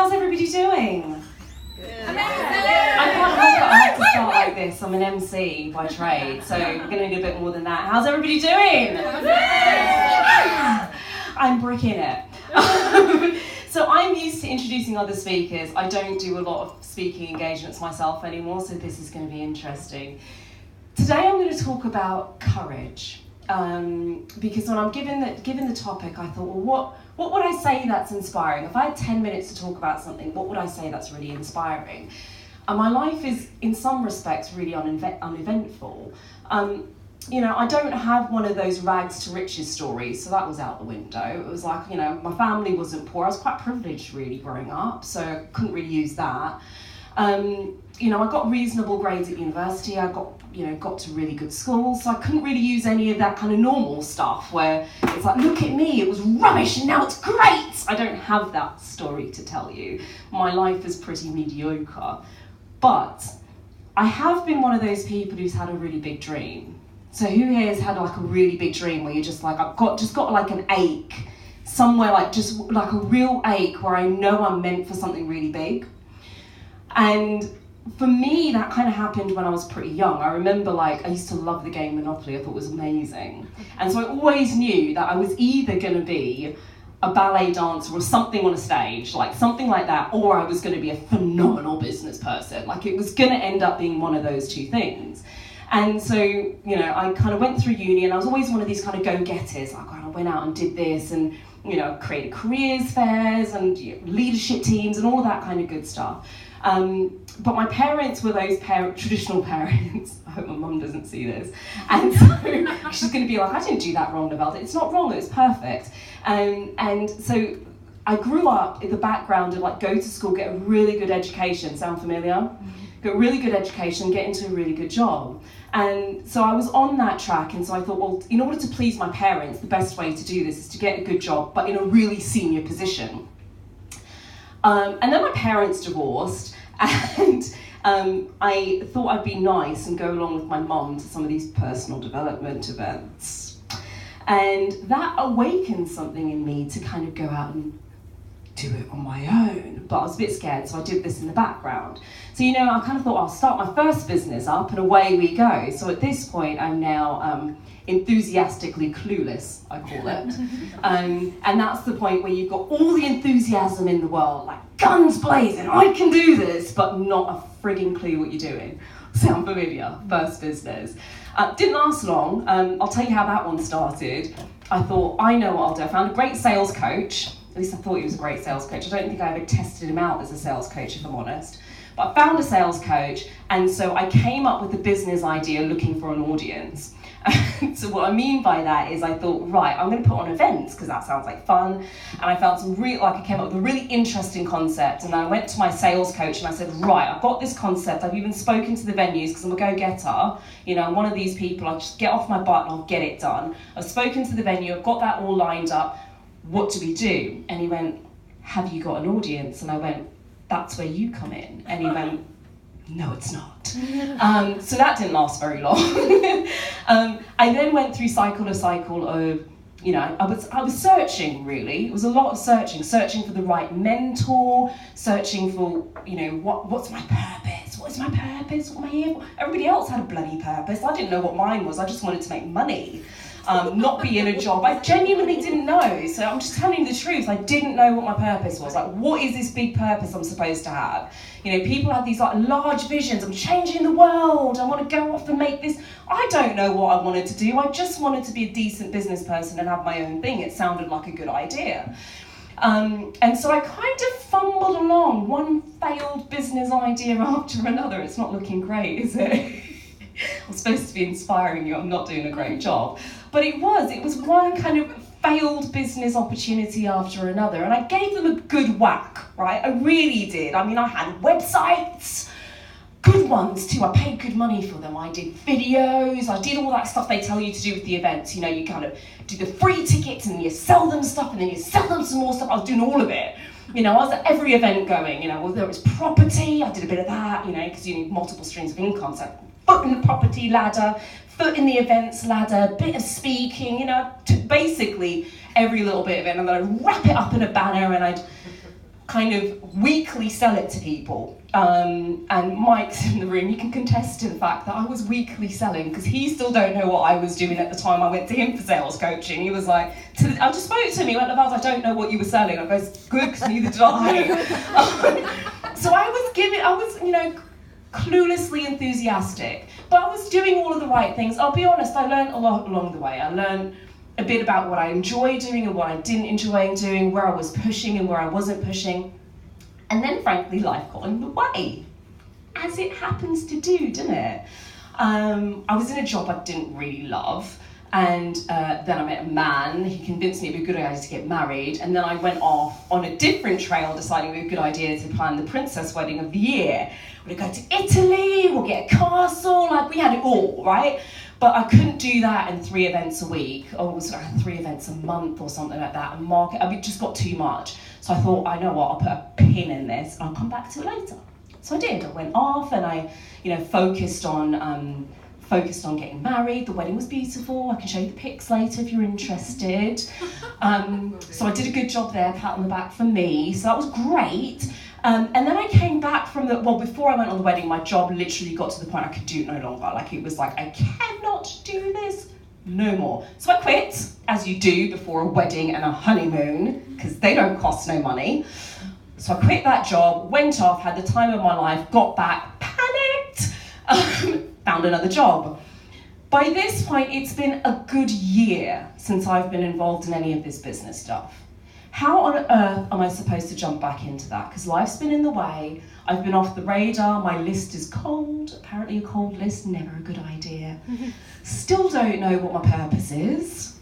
how's everybody doing? Good. I can't help it, I have to start like this. I'm an MC by trade, so we're going to need a bit more than that. How's everybody doing? I'm bricking it. So I'm used to introducing other speakers. I don't do a lot of speaking engagements myself anymore, so this is going to be interesting. Today I'm going to talk about courage. Because when I'm given the topic, I thought, well, what would I say that's inspiring? If I had 10 minutes to talk about something, what would I say that's really inspiring? And my life is, in some respects, really uneventful. I don't have one of those rags to riches stories, so that was out the window. It was like, my family wasn't poor. I was quite privileged, really, growing up, so I couldn't really use that. I got reasonable grades at university. I got to really good schools, so I couldn't really use any of that kind of normal stuff where it's like, look at me, it was rubbish and now it's great. I don't have that story to tell you. My life is pretty mediocre. But I have been one of those people who's had a really big dream. So who here has had like a really big dream where you're just like, I've got like an ache somewhere, like just like a real ache where I know I'm meant for something really big? And for me, that kind of happened when I was pretty young. I remember I used to love the game Monopoly. I thought it was amazing. And so I always knew that I was either going to be a ballet dancer or something on a stage, like something like that, or I was going to be a phenomenal business person. Like it was going to end up being one of those two things. And so, I kind of went through uni and I was always one of these kind of go-getters. I went out and did this and, created careers fairs and leadership teams and all that kind of good stuff. But my parents were those traditional parents. I hope my mum doesn't see this. And so she's going to be like, I didn't do that wrong, Lovelda. It's not wrong, it's perfect. And so I grew up in the background of go to school, get a really good education. Sound familiar? Get a really good education, get into a really good job. And so I was on that track, and so I thought, well, in order to please my parents, the best way to do this is to get a good job, but in a really senior position. And then my parents divorced, and I thought I'd be nice and go along with my mum to some of these personal development events. And that awakened something in me to kind of go out and do it on my own. But I was a bit scared, so I did this in the background. So, I kind of thought I'll start my first business up and away we go. So at this point, I'm now enthusiastically clueless, I call it. And that's the point where you've got all the enthusiasm in the world, like guns blazing, I can do this, but not a frigging clue what you're doing. Sound familiar? First business. Didn't last long. I'll tell you how that one started. I thought, I know what I'll do. I found a great sales coach. At least I thought he was a great sales coach. I don't think I ever tested him out as a sales coach, if I'm honest. But I found a sales coach, and so I came up with a business idea looking for an audience. So what I mean by that is I thought, right, I'm going to put on events because that sounds like fun. And I found I came up with a really interesting concept. And I went to my sales coach and I said, right, I've got this concept. I've even spoken to the venues because I'm a go-getter. I'm one of these people. I just get off my butt and I'll get it done. I've spoken to the venue. I've got that all lined up. What do we do? And he went, have you got an audience? And I went, that's where you come in. And he went, no, it's not. So that didn't last very long. I then went through cycle of, I was searching really. It was a lot of searching for the right mentor, searching for, what's my purpose? What is my purpose? What am I here for? Everybody else had a bloody purpose. I didn't know what mine was. I just wanted to make money. Not be in a job. I genuinely didn't know. So I'm just telling you the truth. I didn't know what my purpose was. Like, what is this big purpose I'm supposed to have? People have these large visions. I'm changing the world. I want to go off and make this. I don't know what I wanted to do. I just wanted to be a decent business person and have my own thing. It sounded like a good idea. And so I kind of fumbled along, one failed business idea after another. It's not looking great, is it? I'm supposed to be inspiring you. I'm not doing a great job. But it was one kind of failed business opportunity after another. And I gave them a good whack, right? I really did. I mean, I had websites, good ones too. I paid good money for them. I did videos. I did all that stuff they tell you to do with the events. You kind of do the free tickets and you sell them stuff and then you sell them some more stuff. I was doing all of it. I was at every event going, whether it was property, I did a bit of that, because you need multiple streams of income. So foot in the property ladder, foot in the events ladder, bit of speaking, basically every little bit of it. And then I'd wrap it up in a banner and I'd kind of weekly sell it to people. And Mike's in the room, he can contest to the fact that I was weekly selling, because he still don't know what I was doing at the time I went to him for sales coaching. He was like, I just spoke to him, he went, Lovelda, I don't know what you were selling. I goes, good, because neither did I. So I was, you know, cluelessly enthusiastic, but I was doing all of the right things. I'll be honest, I learned a lot along the way. I learned a bit about what I enjoy doing and what I didn't enjoy doing, where I was pushing and where I wasn't pushing. And then, frankly, life got in the way, as it happens to do, didn't it? I was in a job I didn't really love, and then I met a man. He convinced me it'd be a good idea to get married, and then I went off on a different trail, deciding it would be a good idea to plan the princess wedding of the year. We'd go to Italy, we'll get a castle, like we had it all, right? But I couldn't do that in 3 events a week, or it was like 3 events a month or something like that, and it just got too much. So I thought, I know what, I'll put a pin in this and I'll come back to it later. So I did. I went off and I, you know, focused on getting married. The wedding was beautiful. I can show you the pics later if you're interested. So I did a good job there, pat on the back for me. So that was great. And then I came back from before I went on the wedding, my job literally got to the point I could do it no longer. Like, it was like, I cannot do this no more. So I quit, as you do before a wedding and a honeymoon, because they don't cost no money. So I quit that job, went off, had the time of my life, got back, panicked, found another job. By this point, it's been a good year since I've been involved in any of this business stuff. How on earth am I supposed to jump back into that? Because life's been in the way, I've been off the radar, my list is cold. Apparently a cold list, never a good idea. Still don't know what my purpose is.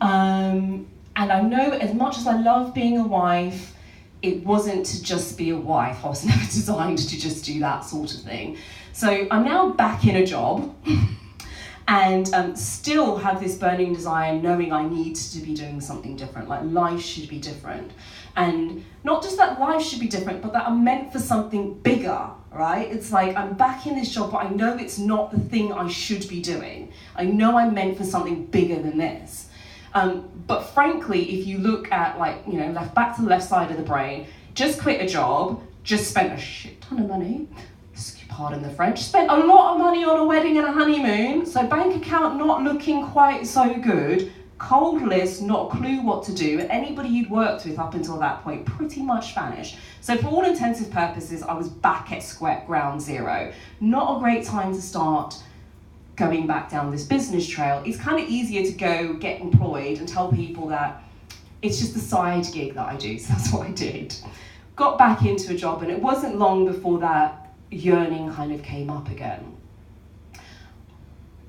And I know, as much as I love being a wife, it wasn't to just be a wife. I was never designed to just do that sort of thing. So I'm now back in a job and still have this burning desire, knowing I need to be doing something different, like life should be different. And not just that life should be different, but that I'm meant for something bigger, right? It's like I'm back in this job, but I know it's not the thing I should be doing. I know I'm meant for something bigger than this. But frankly, if you look at, like, you know, back to the left side of the brain, just quit a job, just spent a shit ton of money, pardon the French, spent a lot of money on a wedding and a honeymoon, so bank account not looking quite so good, cold list, not a clue what to do, and anybody you'd worked with up until that point pretty much vanished. So for all intensive purposes, I was back at ground zero. Not a great time to start going back down this business trail. It's kind of easier to go get employed and tell people that it's just a side gig that I do, so that's what I did. Got back into a job, and it wasn't long before that yearning kind of came up again.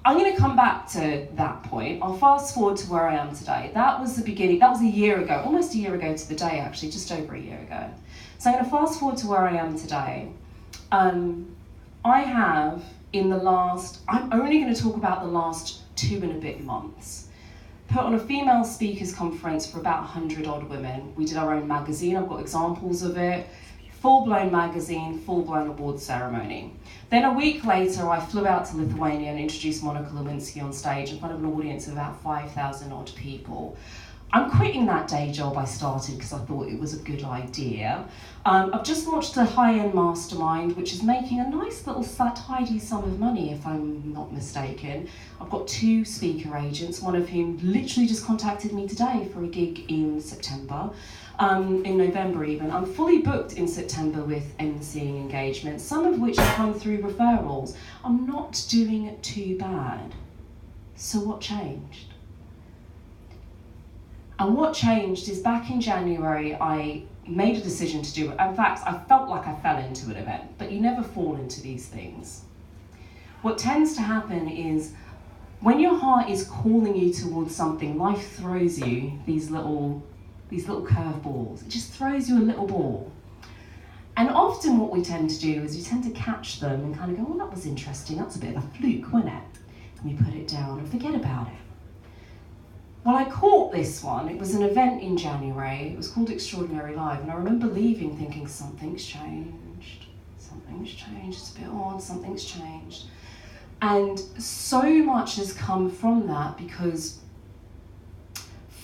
I'm going to come back to that point. I'll fast forward to where I am today. That was the beginning, that was a year ago, almost a year ago to the day actually, just over a year ago. So I'm going to fast forward to where I am today. I have I'm only going to talk about the last 2 and a bit months. Put on a female speakers conference for about 100 odd women. We did our own magazine, I've got examples of it. Full-blown magazine, full-blown award ceremony. Then a week later, I flew out to Lithuania and introduced Monica Lewinsky on stage in front of an audience of about 5,000 odd people. I'm quitting that day job I started because I thought it was a good idea. I've just launched a high-end mastermind, which is making a nice little tidy sum of money, if I'm not mistaken. I've got 2 speaker agents, one of whom literally just contacted me today for a gig in September. In November even. I'm fully booked in September with emceeing engagements, some of which have come through referrals. I'm not doing too bad. So what changed? And what changed is back in January, I made a decision to do it. In fact, I felt like I fell into an event, but you never fall into these things. What tends to happen is when your heart is calling you towards something, life throws you these little curveballs. It just throws you a little ball. And often what we tend to do is we tend to catch them and kind of go, well, that was interesting, that's a bit of a fluke, wasn't it? And we put it down and forget about it. Well, I caught this one. It was an event in January. It was called Extraordinary Live. And I remember leaving thinking, something's changed. It's a bit odd, something's changed. And so much has come from that because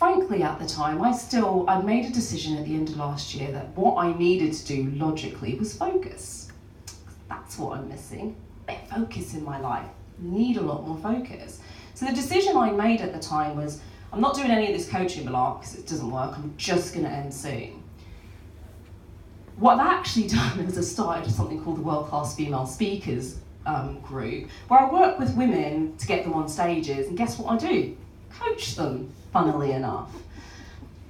frankly, at the time, I'd made a decision at the end of last year that what I needed to do logically was focus. That's what I'm missing, a bit of focus in my life. I need a lot more focus. So the decision I made at the time was, I'm not doing any of this coaching malark because it doesn't work, I'm just going to end soon. What I've actually done is I've started something called the World Class Female Speakers group, where I work with women to get them on stages, and guess what I do? Coach them, funnily enough.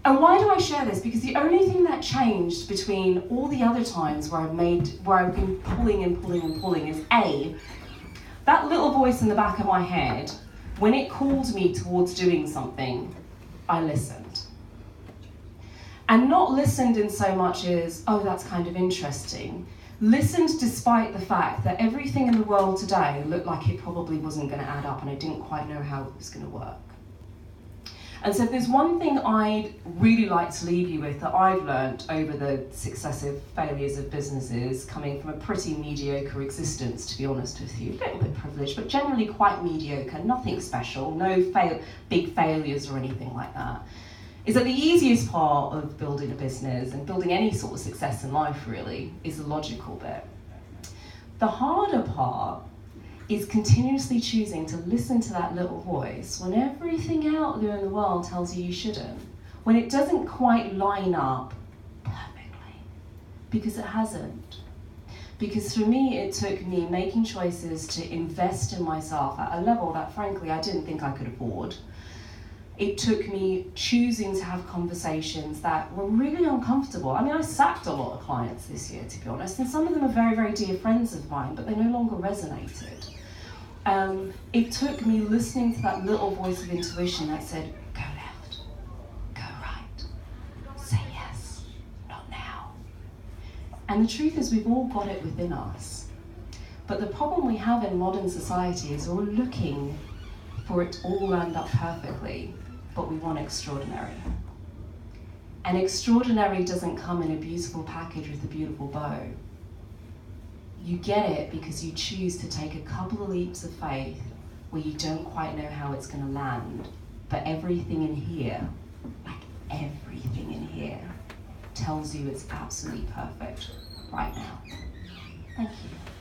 And why do I share this? Because the only thing that changed between all the other times where I've been pulling and pulling and pulling is A, that little voice in the back of my head, when it called me towards doing something, I listened. And not listened in so much as, oh, that's kind of interesting. Listened despite the fact that everything in the world today looked like it probably wasn't going to add up and I didn't quite know how it was going to work. And so if there's one thing I'd really like to leave you with that I've learned over the successive failures of businesses, coming from a pretty mediocre existence, to be honest with you, a little bit privileged, but generally quite mediocre, nothing special, no big failures or anything like that, is that the easiest part of building a business and building any sort of success in life really is the logical bit. The harder part is continuously choosing to listen to that little voice when everything out there in the world tells you shouldn't, when it doesn't quite line up perfectly, because it hasn't. Because for me, it took me making choices to invest in myself at a level that frankly I didn't think I could afford. It took me choosing to have conversations that were really uncomfortable. I mean, I sacked a lot of clients this year, to be honest, and some of them are very, very dear friends of mine, but they no longer resonated. It took me listening to that little voice of intuition that said, go left, go right, say yes, not now. And the truth is we've all got it within us. But the problem we have in modern society is we're looking for it to all land up perfectly, but we want extraordinary. And extraordinary doesn't come in a beautiful package with a beautiful bow. You get it because you choose to take a couple of leaps of faith where you don't quite know how it's going to land, but everything in here, like everything in here, tells you it's absolutely perfect right now. Thank you.